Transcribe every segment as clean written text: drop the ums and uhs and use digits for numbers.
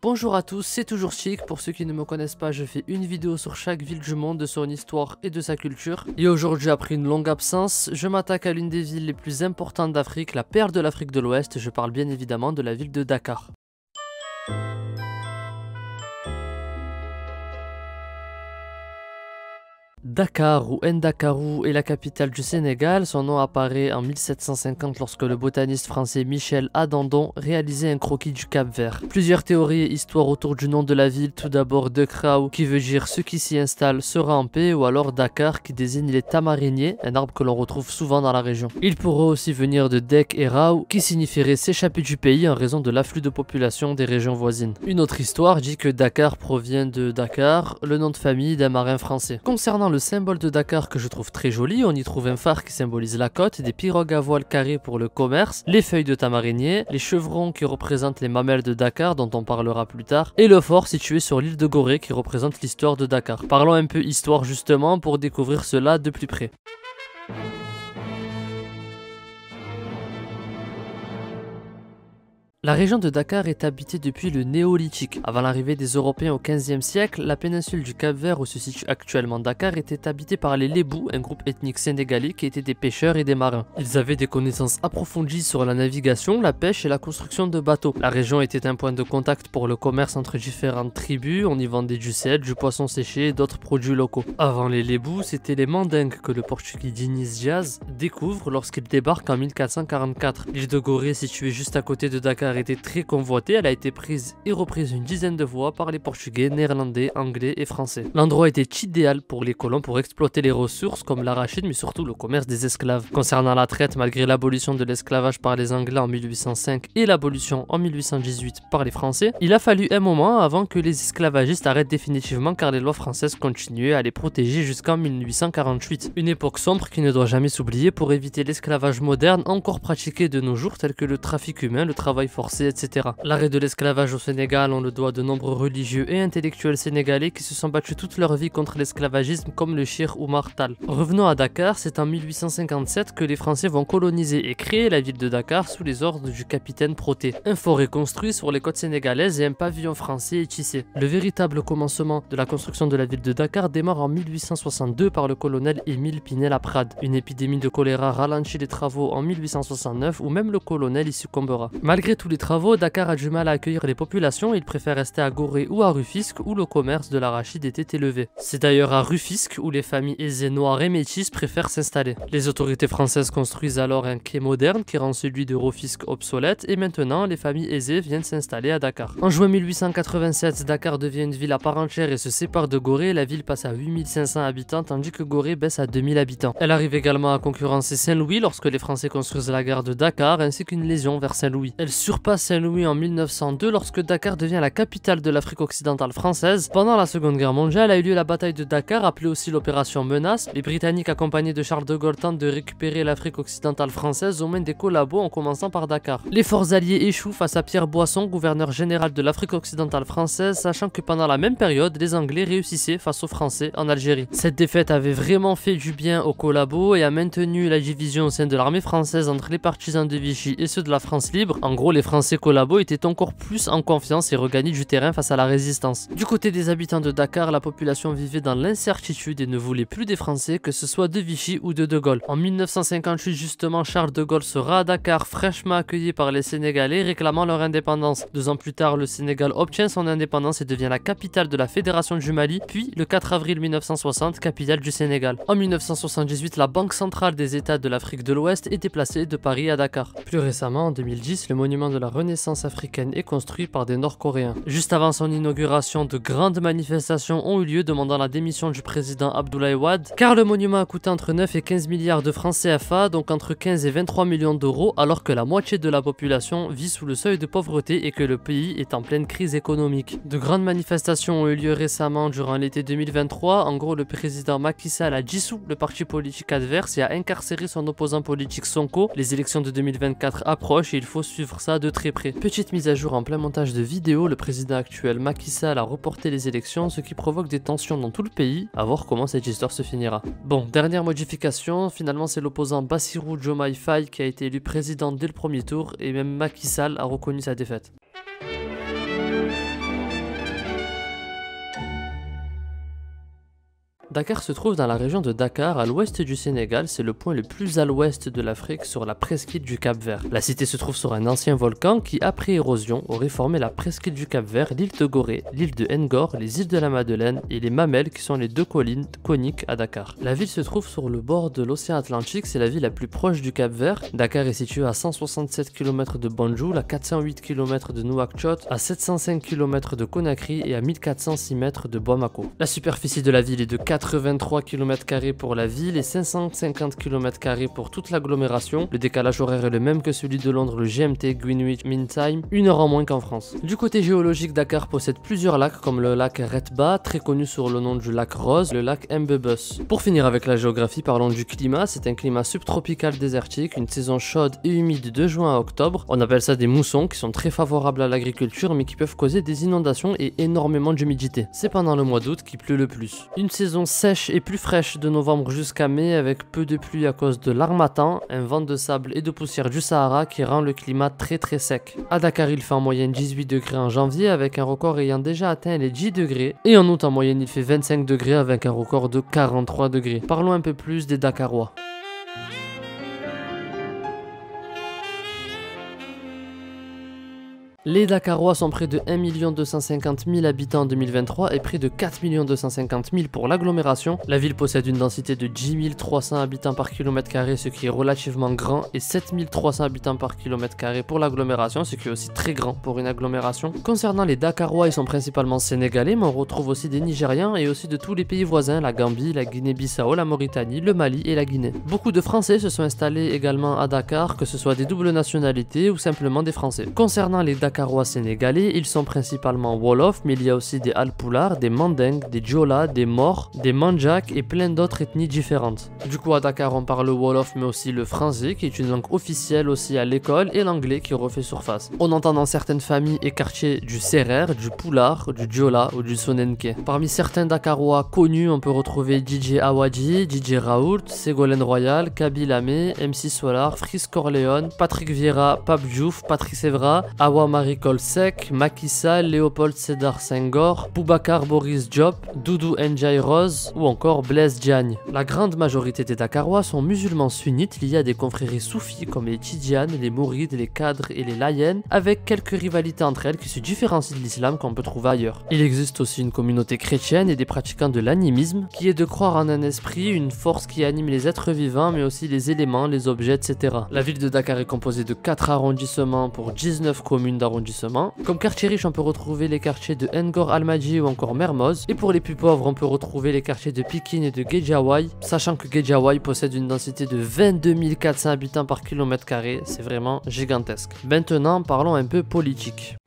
Bonjour à tous, c'est toujours Chic. Pour ceux qui ne me connaissent pas, je fais une vidéo sur chaque ville du monde, de son histoire et de sa culture. Et aujourd'hui, après une longue absence, je m'attaque à l'une des villes les plus importantes d'Afrique, la perle de l'Afrique de l'Ouest. Je parle bien évidemment de la ville de Dakar. Dakar ou Ndakaaru est la capitale du Sénégal. Son nom apparaît en 1750 lorsque le botaniste français Michel Adandon réalisait un croquis du Cap-Vert. Plusieurs théories et histoires autour du nom de la ville. Tout d'abord Dekraw qui veut dire ceux qui s'y installent sera en paix, ou alors Dakar qui désigne les tamariniers, un arbre que l'on retrouve souvent dans la région. Il pourrait aussi venir de Dek et Rao qui signifierait s'échapper du pays en raison de l'afflux de population des régions voisines. Une autre histoire dit que Dakar provient de Dakar, le nom de famille d'un marin français. Concernant le symbole de Dakar que je trouve très joli, on y trouve un phare qui symbolise la côte, des pirogues à voile carré pour le commerce, les feuilles de tamarinier, les chevrons qui représentent les mamelles de Dakar dont on parlera plus tard, et le fort situé sur l'île de Gorée qui représente l'histoire de Dakar. Parlons un peu histoire justement pour découvrir cela de plus près. La région de Dakar est habitée depuis le néolithique. Avant l'arrivée des Européens au XVe siècle, la péninsule du Cap-Vert où se situe actuellement Dakar était habitée par les Lébous, un groupe ethnique sénégalais qui étaient des pêcheurs et des marins. Ils avaient des connaissances approfondies sur la navigation, la pêche et la construction de bateaux. La région était un point de contact pour le commerce entre différentes tribus, on y vendait du sel, du poisson séché et d'autres produits locaux. Avant les Lébous, c'était les Mandingues que le portugais Diniz Diaz découvre lorsqu'il débarque en 1444. L'île de Gorée, située juste à côté de Dakar, était très convoitée. Elle a été prise et reprise une dizaine de fois par les Portugais, Néerlandais, Anglais et Français. L'endroit était idéal pour les colons pour exploiter les ressources comme l'arachide mais surtout le commerce des esclaves. Concernant la traite, malgré l'abolition de l'esclavage par les Anglais en 1805 et l'abolition en 1818 par les Français, il a fallu un moment avant que les esclavagistes arrêtent définitivement car les lois françaises continuaient à les protéger jusqu'en 1848. Une époque sombre qui ne doit jamais s'oublier pour éviter l'esclavage moderne encore pratiqué de nos jours tel que le trafic humain, le travail forcé, etc. L'arrêt de l'esclavage au Sénégal, on le doit à de nombreux religieux et intellectuels sénégalais qui se sont battus toute leur vie contre l'esclavagisme comme le Cheikh Oumar Tall. Revenons à Dakar, c'est en 1857 que les Français vont coloniser et créer la ville de Dakar sous les ordres du capitaine Proté. Un fort est construit sur les côtes sénégalaises et un pavillon français est tissé. Le véritable commencement de la construction de la ville de Dakar démarre en 1862 par le colonel Émile Pinel-Laprade. Une épidémie de choléra ralentit les travaux en 1869 où même le colonel y succombera. Malgré tous les travaux, Dakar a du mal à accueillir les populations et il préfère rester à Gorée ou à Rufisque où le commerce de l'arachide était élevé. C'est d'ailleurs à Rufisque où les familles aisées noires et métisses préfèrent s'installer. Les autorités françaises construisent alors un quai moderne qui rend celui de Rufisque obsolète et maintenant les familles aisées viennent s'installer à Dakar. En juin 1887, Dakar devient une ville à part entière et se sépare de Gorée. La ville passe à 8500 habitants tandis que Gorée baisse à 2000 habitants. Elle arrive également à concurrencer Saint-Louis lorsque les Français construisent la gare de Dakar ainsi qu'une liaison vers Saint-Louis. Elle surpasse Saint-Louis en 1902 lorsque Dakar devient la capitale de l'Afrique occidentale française. Pendant la Seconde Guerre mondiale a eu lieu la bataille de Dakar, appelée aussi l'opération Menace. Les Britanniques accompagnés de Charles de Gaulle tentent de récupérer l'Afrique occidentale française aux mains des collabos en commençant par Dakar. Les forces alliées échouent face à Pierre Boisson, gouverneur général de l'Afrique occidentale française, sachant que pendant la même période, les Anglais réussissaient face aux Français en Algérie. Cette défaite avait vraiment fait du bien aux collabos et a maintenu la division au sein de l'armée française entre les partisans de Vichy et ceux de la France libre. En gros, les Français collabos étaient encore plus en confiance et regagnaient du terrain face à la résistance. Du côté des habitants de Dakar, la population vivait dans l'incertitude et ne voulait plus des Français, que ce soit de Vichy ou de Gaulle. En 1958 justement, Charles de Gaulle sera à Dakar, fraîchement accueilli par les Sénégalais réclamant leur indépendance. 2 ans plus tard, le Sénégal obtient son indépendance et devient la capitale de la Fédération du Mali, puis le 4 avril 1960, capitale du Sénégal. En 1978, la Banque centrale des États de l'Afrique de l'Ouest est déplacée de Paris à Dakar. Plus récemment, en 2010, le monument de la Renaissance africaine est construit par des Nord-Coréens. Juste avant son inauguration, de grandes manifestations ont eu lieu demandant la démission du président Abdoulaye Wade, car le monument a coûté entre 9 et 15 milliards de francs CFA, donc entre 15 et 23 millions d'euros, alors que la moitié de la population vit sous le seuil de pauvreté et que le pays est en pleine crise économique. De grandes manifestations ont eu lieu récemment durant l'été 2023. En gros, le président Macky Sall a dissous le parti politique adverse et a incarcéré son opposant politique Sonko. Les élections de 2024 approchent et il faut suivre ça de très près. Petite mise à jour en plein montage de vidéo, le président actuel Macky Sall a reporté les élections, ce qui provoque des tensions dans tout le pays. À voir comment cette histoire se finira. Bon, dernière modification, finalement c'est l'opposant Bassirou Diomaye Faye qui a été élu président dès le premier tour et même Macky Sall a reconnu sa défaite. Dakar se trouve dans la région de Dakar, à l'ouest du Sénégal, c'est le point le plus à l'ouest de l'Afrique sur la presqu'île du Cap-Vert. La cité se trouve sur un ancien volcan qui, après érosion, aurait formé la presqu'île du Cap-Vert, l'île de Gorée, l'île de Ngor, les îles de la Madeleine et les Mamelles qui sont les deux collines coniques à Dakar. La ville se trouve sur le bord de l'océan Atlantique, c'est la ville la plus proche du Cap-Vert. Dakar est située à 167 km de Banjul, à 408 km de Nouakchott, à 705 km de Conakry et à 1406 mètres de Bamako. La superficie de la ville est de 83 km² pour la ville et 550 km² pour toute l'agglomération. Le décalage horaire est le même que celui de Londres, le GMT Greenwich Mean Time, 1 heure en moins qu'en France. Du côté géologique, Dakar possède plusieurs lacs comme le lac Retba, très connu sous le nom du lac Rose, le lac Mbebus. Pour finir avec la géographie, parlons du climat. C'est un climat subtropical désertique, une saison chaude et humide de juin à octobre. On appelle ça des moussons qui sont très favorables à l'agriculture mais qui peuvent causer des inondations et énormément d'humidité. C'est pendant le mois d'août qu'il pleut le plus. Une saison sèche et plus fraîche de novembre jusqu'à mai avec peu de pluie à cause de l'harmattan, un vent de sable et de poussière du Sahara qui rend le climat très sec. À Dakar, il fait en moyenne 18 degrés en janvier avec un record ayant déjà atteint les 10 degrés et en août en moyenne il fait 25 degrés avec un record de 43 degrés. Parlons un peu plus des Dakarois. Les Dakarois sont près de 1 250 000 habitants en 2023 et près de 4 250 000 pour l'agglomération. La ville possède une densité de 10 300 habitants par km², ce qui est relativement grand, et 7 300 habitants par km² pour l'agglomération, ce qui est aussi très grand pour une agglomération. Concernant les Dakarois, ils sont principalement sénégalais, mais on retrouve aussi des Nigérians et aussi de tous les pays voisins, la Gambie, la Guinée-Bissau, la Mauritanie, le Mali et la Guinée. Beaucoup de Français se sont installés également à Dakar, que ce soit des doubles nationalités ou simplement des Français. Concernant les Dakarois sénégalais, ils sont principalement Wolof, mais il y a aussi des Alpulaar, des Mandingues, des Diola, des Maures, des Mandjaks et plein d'autres ethnies différentes. Du coup à Dakar on parle le Wolof mais aussi le français qui est une langue officielle aussi à l'école et l'anglais qui refait surface. On entend dans certaines familles et quartiers du Serer, du Pulaar, du Diola ou du Sonenke. Parmi certains Dakarois connus on peut retrouver DJ Awadji, DJ Raoult, Ségolène Royal, Kaby Lamé, MC Solar, Frisk Corleone, Patrick Vieira, Pape Diouf, Patrice Evra, Awa Marie Sek, Macky Sall, Léopold Sédar Senghor, Boubacar Boris Diop, Doudou Ndiaye Rose ou encore Blaise Diagne. La grande majorité des Dakarois sont musulmans sunnites liés à des confréries soufis comme les Tidjanes, les Mourides, les Cadres et les Layènes, avec quelques rivalités entre elles qui se différencient de l'islam qu'on peut trouver ailleurs. Il existe aussi une communauté chrétienne et des pratiquants de l'animisme, qui est de croire en un esprit, une force qui anime les êtres vivants mais aussi les éléments, les objets, etc. La ville de Dakar est composée de 4 arrondissements pour 19 communes d'arrondissement. Comme quartier riche, on peut retrouver les quartiers de Ngor Almadji ou encore Mermoz. Et pour les plus pauvres, on peut retrouver les quartiers de Pikine et de Guédiawaye, sachant que Guédiawaye possède une densité de 22 400 habitants par km². C'est vraiment gigantesque. Maintenant, parlons un peu politique.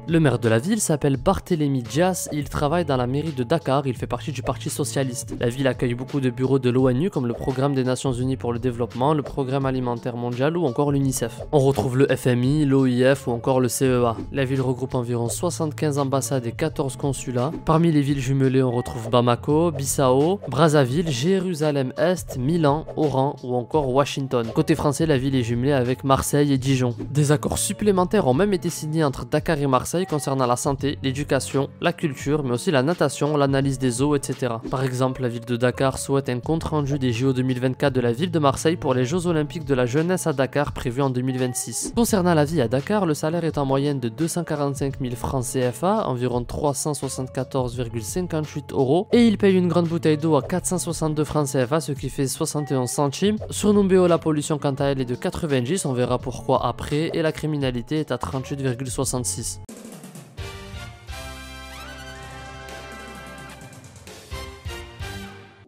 Le maire de la ville s'appelle Barthélémy Dias et il travaille dans la mairie de Dakar, il fait partie du Parti Socialiste. La ville accueille beaucoup de bureaux de l'ONU comme le Programme des Nations Unies pour le développement, le Programme alimentaire mondial ou encore l'UNICEF. On retrouve le FMI, l'OIF ou encore le CEA. La ville regroupe environ 75 ambassades et 14 consulats. Parmi les villes jumelées, on retrouve Bamako, Bissau, Brazzaville, Jérusalem-Est, Milan, Oran ou encore Washington. Côté français, la ville est jumelée avec Marseille et Dijon. Des accords supplémentaires ont même été signés entre Dakar et Marseille concernant la santé, l'éducation, la culture, mais aussi la natation, l'analyse des eaux, etc. Par exemple, la ville de Dakar souhaite un compte rendu des JO 2024 de la ville de Marseille pour les Jeux Olympiques de la jeunesse à Dakar prévus en 2026. Concernant la vie à Dakar, le salaire est en moyenne de 245 000 francs CFA, environ 374,58 €, et il paye une grande bouteille d'eau à 462 francs CFA, ce qui fait 71 centimes. Sur Numbeo, la pollution quant à elle est de 90, on verra pourquoi après, et la criminalité est à 38,66.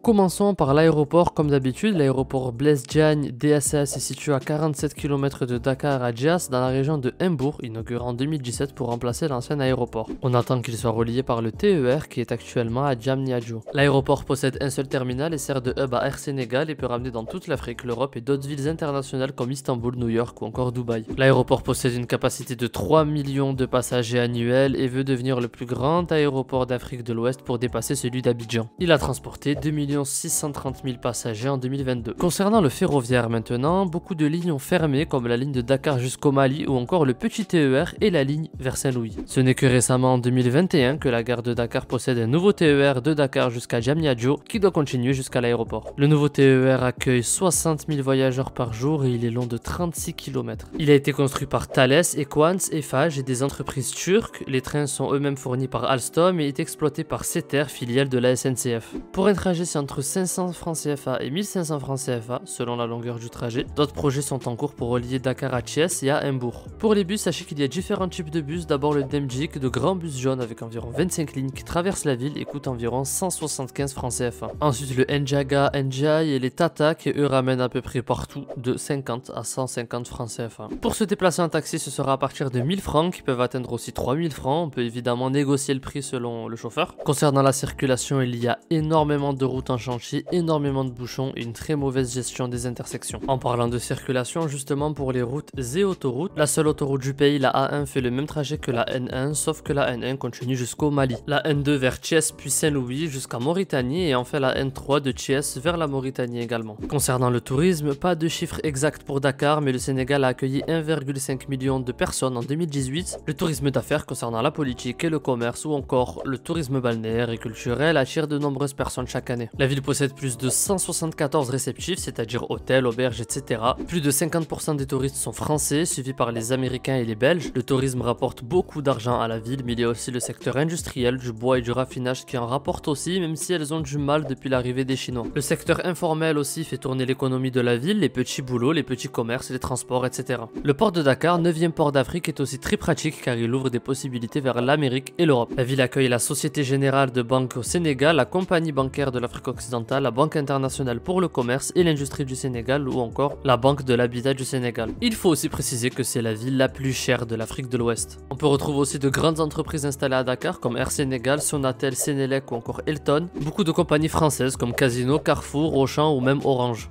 Commençons par l'aéroport comme d'habitude. L'aéroport Blaise Diagne DSS est situé à 47 km de Dakar à Djias dans la région de Mbour, inauguré en 2017 pour remplacer l'ancien aéroport. On attend qu'il soit relié par le TER qui est actuellement à Diamniadio. L'aéroport possède un seul terminal et sert de hub à Air Sénégal et peut ramener dans toute l'Afrique, l'Europe et d'autres villes internationales comme Istanbul, New York ou encore Dubaï. L'aéroport possède une capacité de 3 millions de passagers annuels et veut devenir le plus grand aéroport d'Afrique de l'Ouest pour dépasser celui d'Abidjan. Il a transporté 2 millions 630 000 passagers en 2022. Concernant le ferroviaire maintenant, beaucoup de lignes ont fermé comme la ligne de Dakar jusqu'au Mali ou encore le petit TER et la ligne vers Saint-Louis. Ce n'est que récemment en 2021 que la gare de Dakar possède un nouveau TER de Dakar jusqu'à Diamniadio qui doit continuer jusqu'à l'aéroport. Le nouveau TER accueille 60 000 voyageurs par jour et il est long de 36 km. Il a été construit par Thales, Equans, Eiffage et des entreprises turques. Les trains sont eux-mêmes fournis par Alstom et est exploité par Seter, filiale de la SNCF. Pour un trajet, c'est entre 500 francs CFA et 1500 francs CFA selon la longueur du trajet. D'autres projets sont en cours pour relier Dakar à Thiès et à Hambourg. Pour les bus, sachez qu'il y a différents types de bus. D'abord le Demjik, de grands bus jaunes avec environ 25 lignes qui traversent la ville et coûtent environ 175 francs CFA. Ensuite le Njaga, Njai et les Tata qui eux ramènent à peu près partout de 50 à 150 francs CFA. Pour se déplacer en taxi, ce sera à partir de 1000 francs qui peuvent atteindre aussi 3000 francs. On peut évidemment négocier le prix selon le chauffeur. Concernant la circulation, il y a énormément de routes en chantier, énormément de bouchons et une très mauvaise gestion des intersections. En parlant de circulation, justement pour les routes et autoroutes, la seule autoroute du pays, la A1, fait le même trajet que la N1, sauf que la N1 continue jusqu'au Mali. La N2 vers Thiès puis Saint-Louis jusqu'à Mauritanie et enfin la N3 de Thiès vers la Mauritanie également. Concernant le tourisme, pas de chiffre exact pour Dakar, mais le Sénégal a accueilli 1,5 million de personnes en 2018. Le tourisme d'affaires concernant la politique et le commerce ou encore le tourisme balnéaire et culturel attire de nombreuses personnes chaque année. La ville possède plus de 174 réceptifs, c'est-à-dire hôtels, auberges, etc. Plus de 50% des touristes sont français, suivis par les Américains et les Belges. Le tourisme rapporte beaucoup d'argent à la ville, mais il y a aussi le secteur industriel, du bois et du raffinage qui en rapporte aussi, même si elles ont du mal depuis l'arrivée des Chinois. Le secteur informel aussi fait tourner l'économie de la ville, les petits boulots, les petits commerces, les transports, etc. Le port de Dakar, 9e port d'Afrique, est aussi très pratique car il ouvre des possibilités vers l'Amérique et l'Europe. La ville accueille la Société Générale de Banque au Sénégal, la Compagnie bancaire de l'Afrique occidentale, la Banque internationale pour le commerce et l'industrie du Sénégal ou encore la Banque de l'habitat du Sénégal. Il faut aussi préciser que c'est la ville la plus chère de l'Afrique de l'Ouest. On peut retrouver aussi de grandes entreprises installées à Dakar comme Air Sénégal, Sonatel, Sénélec ou encore Elton. Beaucoup de compagnies françaises comme Casino, Carrefour, Auchan ou même Orange.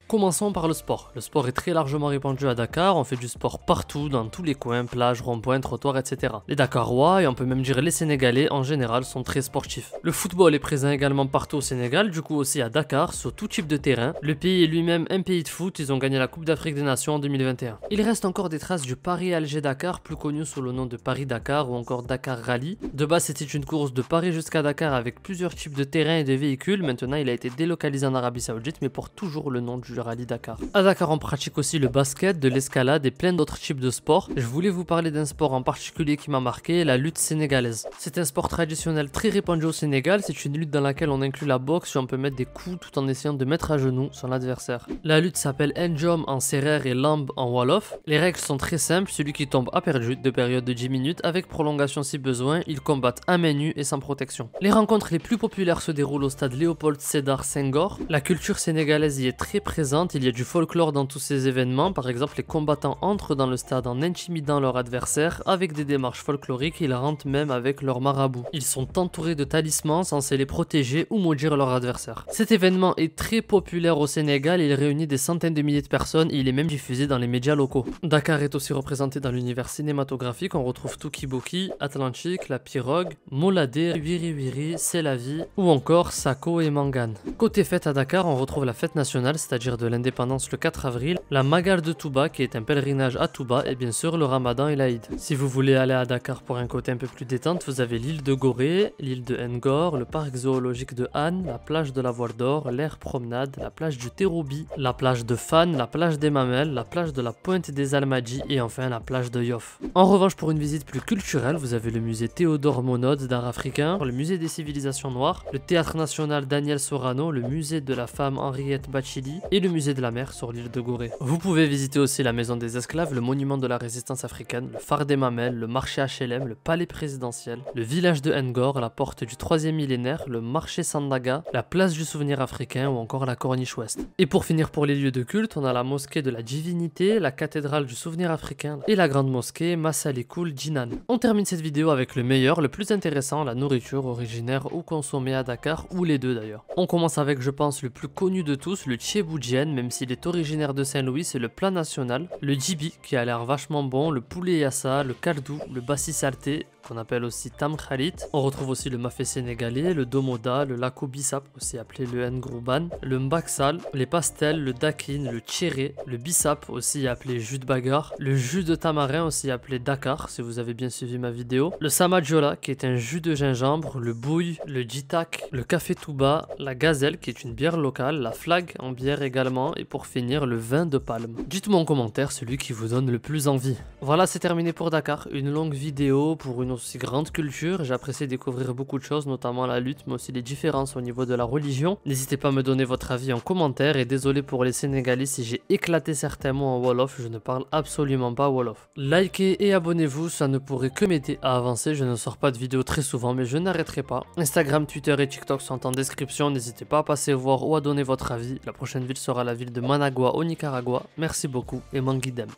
Commençons par le sport. Le sport est très largement répandu à Dakar, on fait du sport partout, dans tous les coins, plages, ronds-points, trottoirs, etc. Les Dakarois, et on peut même dire les Sénégalais en général, sont très sportifs. Le football est présent également partout au Sénégal, du coup aussi à Dakar, sur tout type de terrain. Le pays est lui-même un pays de foot, ils ont gagné la Coupe d'Afrique des Nations en 2021. Il reste encore des traces du Paris-Alger-Dakar, plus connu sous le nom de Paris-Dakar ou encore Dakar Rally. De base, c'était une course de Paris jusqu'à Dakar avec plusieurs types de terrains et de véhicules. Maintenant, il a été délocalisé en Arabie Saoudite, mais porte toujours le nom du Rallye Dakar. À Dakar, on pratique aussi le basket, de l'escalade et plein d'autres types de sports. Je voulais vous parler d'un sport en particulier qui m'a marqué, la lutte sénégalaise. C'est un sport traditionnel très répandu au Sénégal. C'est une lutte dans laquelle on inclut la boxe et on peut mettre des coups tout en essayant de mettre à genoux son adversaire. La lutte s'appelle Ndjom en sérère et Lamb en wolof. Les règles sont très simples, celui qui tombe a perdu, de période de 10 minutes, avec prolongation si besoin. Ils combattent à main nue et sans protection. Les rencontres les plus populaires se déroulent au stade Léopold Sédar Senghor. La culture sénégalaise y est très présente, il y a du folklore dans tous ces événements. Par exemple, les combattants entrent dans le stade en intimidant leur adversaire avec des démarches folkloriques, ils rentrent même avec leur marabout. Ils sont entourés de talismans censés les protéger ou maudire leur adversaire. Cet événement est très populaire au Sénégal, il réunit des centaines de milliers de personnes et il est même diffusé dans les médias locaux. Dakar est aussi représenté dans l'univers cinématographique, on retrouve Tuki-Boki, Atlantique, La Pirogue, Moladé, Wiri Wiri, C'est la vie ou encore Sako et Mangan. Côté fête à Dakar, on retrouve la fête nationale, c'est-à-dire de l'indépendance le 4 avril, la Magal de Touba qui est un pèlerinage à Touba et bien sûr le Ramadan et l'Aïd. Si vous voulez aller à Dakar pour un côté un peu plus détente, vous avez l'île de Gorée, l'île de Ngor, le parc zoologique de Han, la plage de la Voile d'Or, l'air promenade, la plage du Terroubi, la plage de Fan, la plage des Mamelles, la plage de la Pointe des Almadji et enfin la plage de Yoff. En revanche, pour une visite plus culturelle, vous avez le musée Théodore Monod d'art africain, le musée des civilisations noires, le théâtre national Daniel Sorano, le musée de la femme Henriette Bachili et le musée de la mer sur l'île de Gorée. Vous pouvez visiter aussi la maison des esclaves, le monument de la résistance africaine, le phare des Mamelles, le marché HLM, le palais présidentiel, le village de Ngor, la porte du 3e millénaire, le marché Sandaga, la place du souvenir africain ou encore la corniche ouest. Et pour finir, pour les lieux de culte, on a la mosquée de la divinité, la cathédrale du souvenir africain et la grande mosquée Massalikul Jinan. On termine cette vidéo avec le meilleur, le plus intéressant, la nourriture originaire ou consommée à Dakar, ou les deux d'ailleurs. On commence avec, je pense, le plus connu de tous, le Thieboudienne, même s'il est originaire de Saint-Louis, c'est le plat national, le djibi qui a l'air vachement bon, le poulet yassa, le kaldou, le bassi salté, qu'on appelle aussi Tam Khalit. On retrouve aussi le mafé sénégalais, le domoda, le lako bissap, aussi appelé le ngrouban, le mbaksal, les pastels, le dakin, le tchéré, le bissap, aussi appelé jus de bagarre, le jus de tamarin, aussi appelé Dakar, si vous avez bien suivi ma vidéo, le samadjola, qui est un jus de gingembre, le bouille, le jitak, le café touba, la gazelle, qui est une bière locale, la flag en bière également, et pour finir, le vin de palme. Dites-moi en commentaire celui qui vous donne le plus envie. Voilà, c'est terminé pour Dakar. Une longue vidéo pour une aussi grande culture. J'ai apprécié découvrir beaucoup de choses, notamment la lutte, mais aussi les différences au niveau de la religion. N'hésitez pas à me donner votre avis en commentaire, et désolé pour les Sénégalais si j'ai éclaté certains mots en Wolof, je ne parle absolument pas Wolof. Likez et abonnez-vous, ça ne pourrait que m'aider à avancer. Je ne sors pas de vidéos très souvent, mais je n'arrêterai pas. Instagram, Twitter et TikTok sont en description, n'hésitez pas à passer voir ou à donner votre avis. La prochaine ville sera la ville de Managua au Nicaragua. Merci beaucoup et Manguidem.